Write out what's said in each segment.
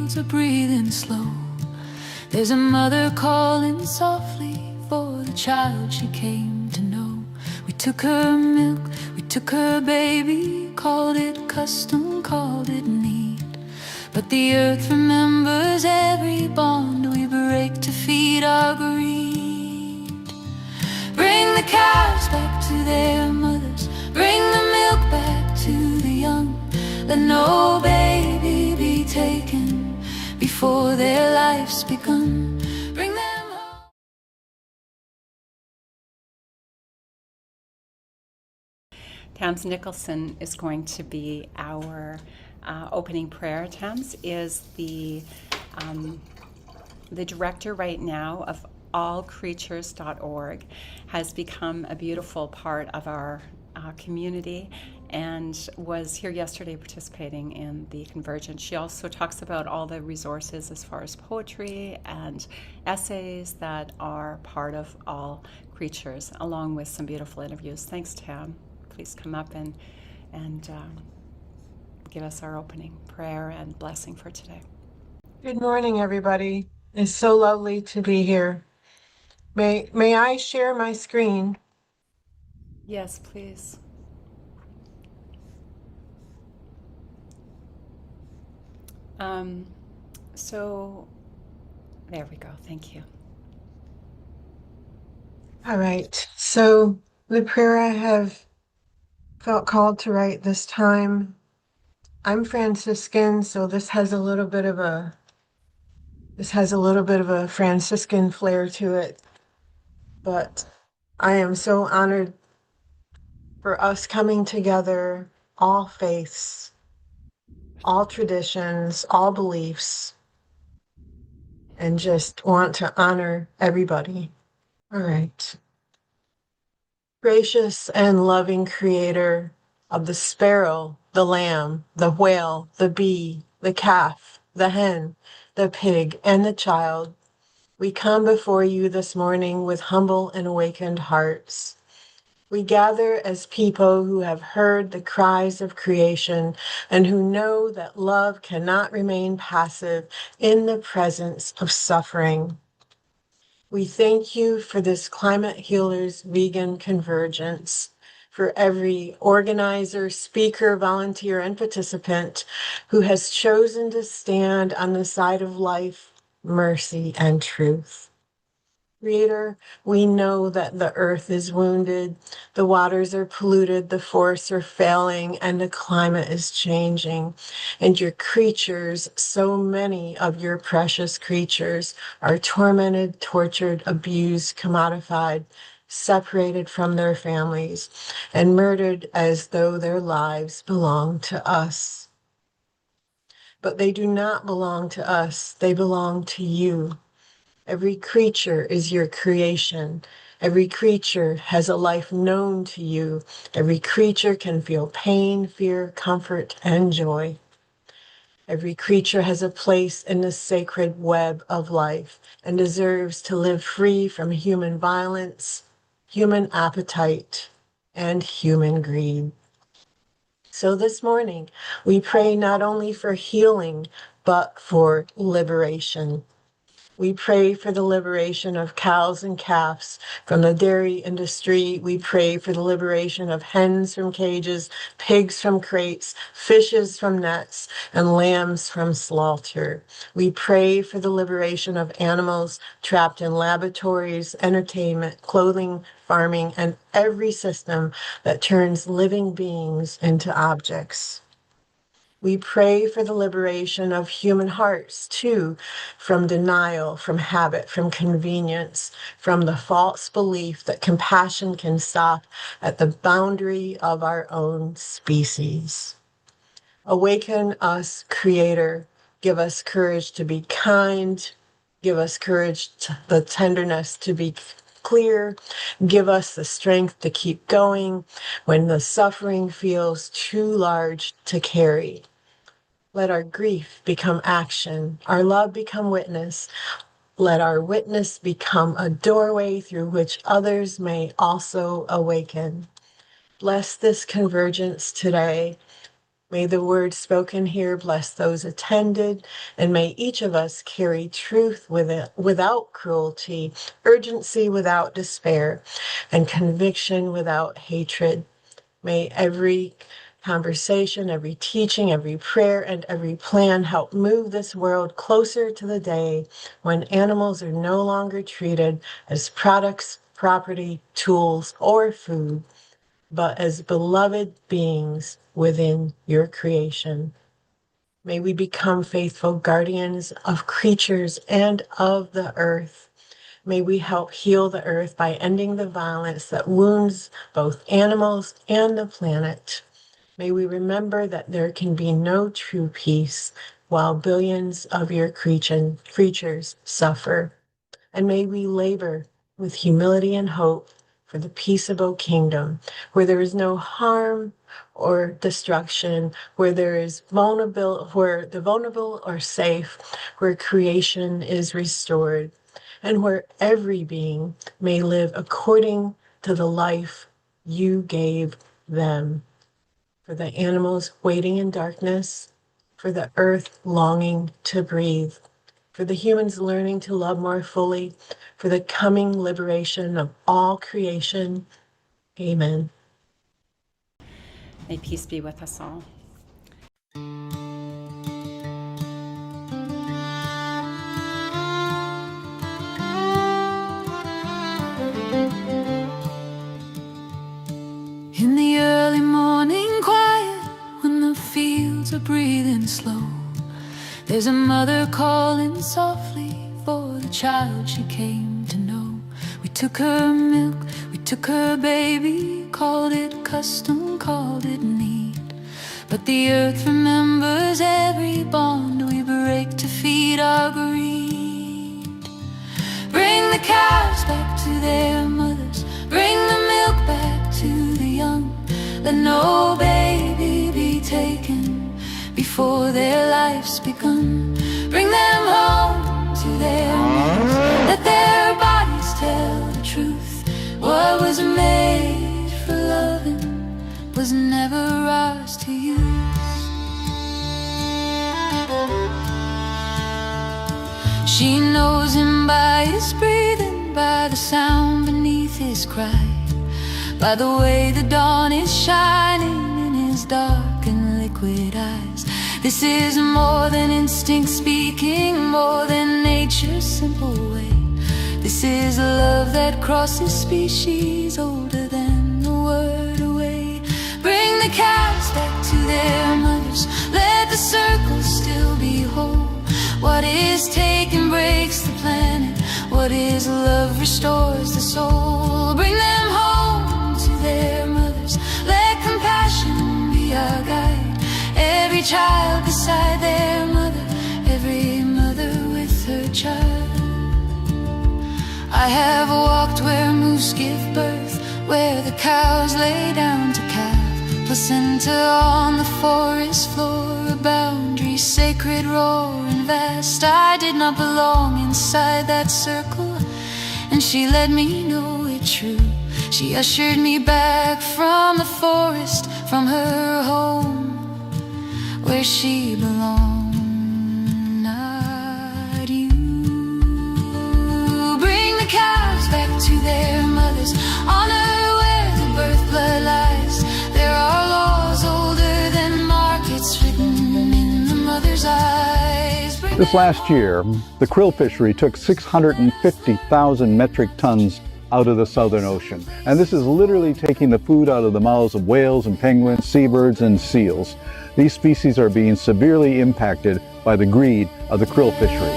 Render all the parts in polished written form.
fields are breathing slow. There's a mother calling softly for the child she came to know. We took her milk, we took her baby, called it custom, called it need. But the earth remembers every bond we break to feed our greed. Bring the calves back to their mothers, bring the milk back to the young. Let no baby be taken before their life's begun. Bring them home. Tams Nicholson is going to be our opening prayer. Tams is the director right now of allcreatures.org, has become a beautiful part of our community, and was here yesterday participating in the Convergence. She also talks about all the resources as far as poetry and essays that are part of All Creatures, along with some beautiful interviews. Thanks, Tam. Please come up and give us our opening prayer and blessing for today. Good morning, everybody. It's so lovely to be here. May I share my screen? Yes, please. So there we go. Thank you. All right. So the prayer I have felt called to write this time, I'm Franciscan, so this has a little bit of a Franciscan flair to it. But I am so honored for us coming together, all faiths, all traditions, all beliefs, and just want to honor everybody. All right. Gracious and loving Creator of the sparrow, the lamb, the whale, the bee, the calf, the hen, the pig, and the child, we come before you this morning with humble and awakened hearts. We gather as people who have heard the cries of creation and who know that love cannot remain passive in the presence of suffering. We thank you for this Climate Healers Vegan Convergence, for every organizer, speaker, volunteer, and participant who has chosen to stand on the side of life, mercy, and truth. Creator, we know that the earth is wounded, the waters are polluted, the forests are failing, and the climate is changing. And your creatures, so many of your precious creatures, are tormented, tortured, abused, commodified, separated from their families, and murdered as though their lives belong to us. But they do not belong to us, they belong to you. Every creature is your creation. Every creature has a life known to you. Every creature can feel pain, fear, comfort, and joy. Every creature has a place in the sacred web of life and deserves to live free from human violence, human appetite, and human greed. So this morning, we pray not only for healing, but for liberation. We pray for the liberation of cows and calves from the dairy industry. We pray for the liberation of hens from cages, pigs from crates, fishes from nets, and lambs from slaughter. We pray for the liberation of animals trapped in laboratories, entertainment, clothing, farming, and every system that turns living beings into objects. We pray for the liberation of human hearts, too, from denial, from habit, from convenience, from the false belief that compassion can stop at the boundary of our own species. Awaken us, Creator. Give us courage to be kind. Give us courage, the tenderness to be clear. Give us the strength to keep going when the suffering feels too large to carry. Let our grief become action, our love become witness. Let our witness become a doorway through which others may also awaken. Bless this convergence today. May the words spoken here bless those attended, and may each of us carry truth without cruelty, urgency without despair, and conviction without hatred. May every conversation, every teaching, every prayer, and every plan help move this world closer to the day when animals are no longer treated as products, property, tools, or food, but as beloved beings within your creation. May we become faithful guardians of creatures and of the earth. May we help heal the earth by ending the violence that wounds both animals and the planet. May we remember that there can be no true peace while billions of your creatures suffer. And may we labor with humility and hope for the peaceable kingdom, where there is no harm or destruction, where there is where the vulnerable are safe, where creation is restored, and where every being may live according to the life you gave them. For the animals waiting in darkness, for the earth longing to breathe, for the humans learning to love more fully, for the coming liberation of all creation. Amen. May peace be with us all. In the early morning quiet, when the fields are breathing slow, there's a mother calling softly for the child she came to know. We took her milk, we took her baby, called it custom, called it need. But the earth remembers every bond we break to feed our greed. Bring the calves back to their mothers, bring the milk back to the young. Let no baby be taken before their life's begun. Bring them home to their mothers, let their bodies tell the truth. What was made for loving was never ours to use. She knows him by his breathing, by the sound beneath his cry, by the way the dawn is shining in his dark and liquid eyes. This is more than instinct speaking, more than nature's simple way. This is a love that crosses species, older than the word away. Bring the calves back to their mothers, let the circle still be whole. What is taken breaks the planet, what is love restores the soul. Bring them home to their mothers, let compassion be our guide. Every child beside their mother, every mother with her child. I have walked where moose give birth, where the cows lay down to calve. Placenta on the forest floor, a boundary sacred, raw and vast. I did not belong inside that circle, and she let me know it true. She ushered me back from the forest, from her home, where she belonged, not you. Bring the calves back to their mothers, honor where the birth blood lies. There are laws older than markets, written in the mother's eyes. This last year, the krill fishery took 650,000 metric tons out of the Southern Ocean. And this is literally taking the food out of the mouths of whales and penguins, seabirds and seals. These species are being severely impacted by the greed of the krill fishery.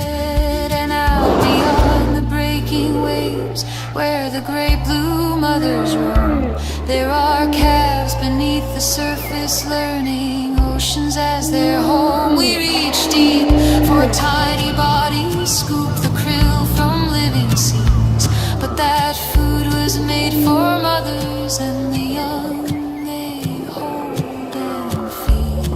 And out beyond the breaking waves, where the great blue mothers roam, there are calves beneath the surface, learning oceans as their home. We reach deep for a tiny body, scoop the krill from living seas. But that food was made for mothers and the young they hold and feed.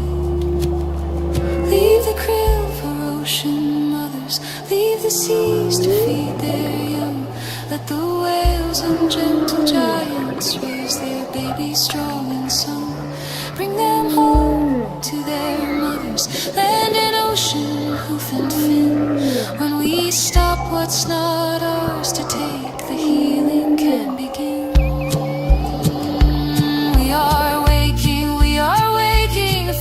Leave the krill for ocean mothers, leave the seas to feed their young. Let the whales and gentle giants raise their babies strong and sound. Bring them home to their mothers, land and ocean, hoof and fin. When we stop what's not ours to take, the healing can begin. We are waking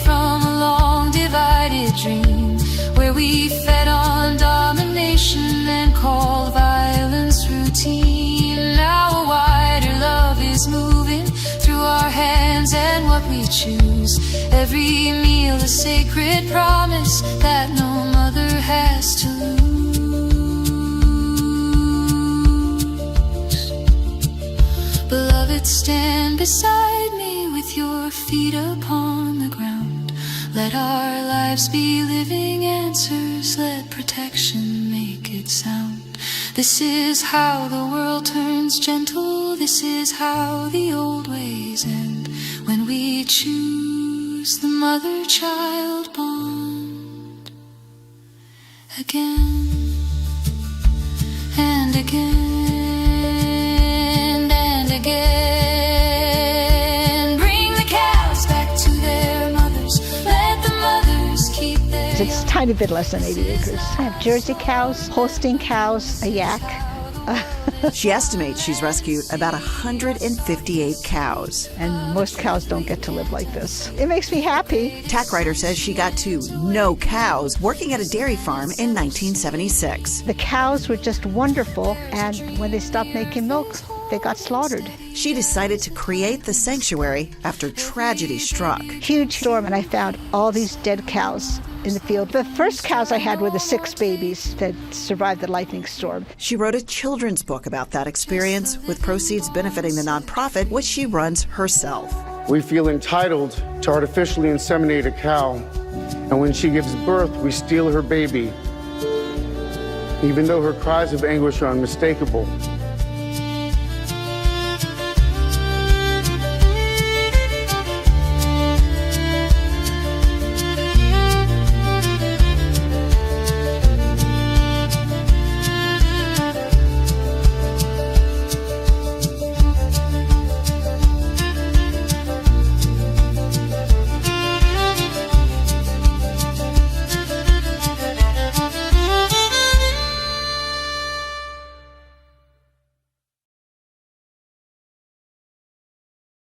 from a long divided dream, where we fed on domination, then called violence routine. Now a wider love is moving through our hands and what we choose. Every meal a sacred promise that no mother has to lose. Beloved, stand beside me with your feet upon the ground. Let our lives be living answers, let protection make it sound. This is how the world turns gentle, this is how the old ways end, when we choose the mother-child bond again and again and again. Bring the calves back to their mothers, let the mothers keep their. It's a tiny bit less than 80 acres. I have Jersey cows, Holstein cows, a yak. She estimates she's rescued about 158 cows. And most cows don't get to live like this. It makes me happy. Tack Ryder says she got to know cows working at a dairy farm in 1976. The cows were just wonderful, and when they stopped making milk, they got slaughtered. She decided to create the sanctuary after tragedy struck. Huge storm, and I found all these dead cows in the field. The first cows I had were the 6 babies that survived the lightning storm. She wrote a children's book about that experience, with proceeds benefiting the nonprofit, which she runs herself. We feel entitled to artificially inseminate a cow, and when she gives birth, we steal her baby. Even though her cries of anguish are unmistakable,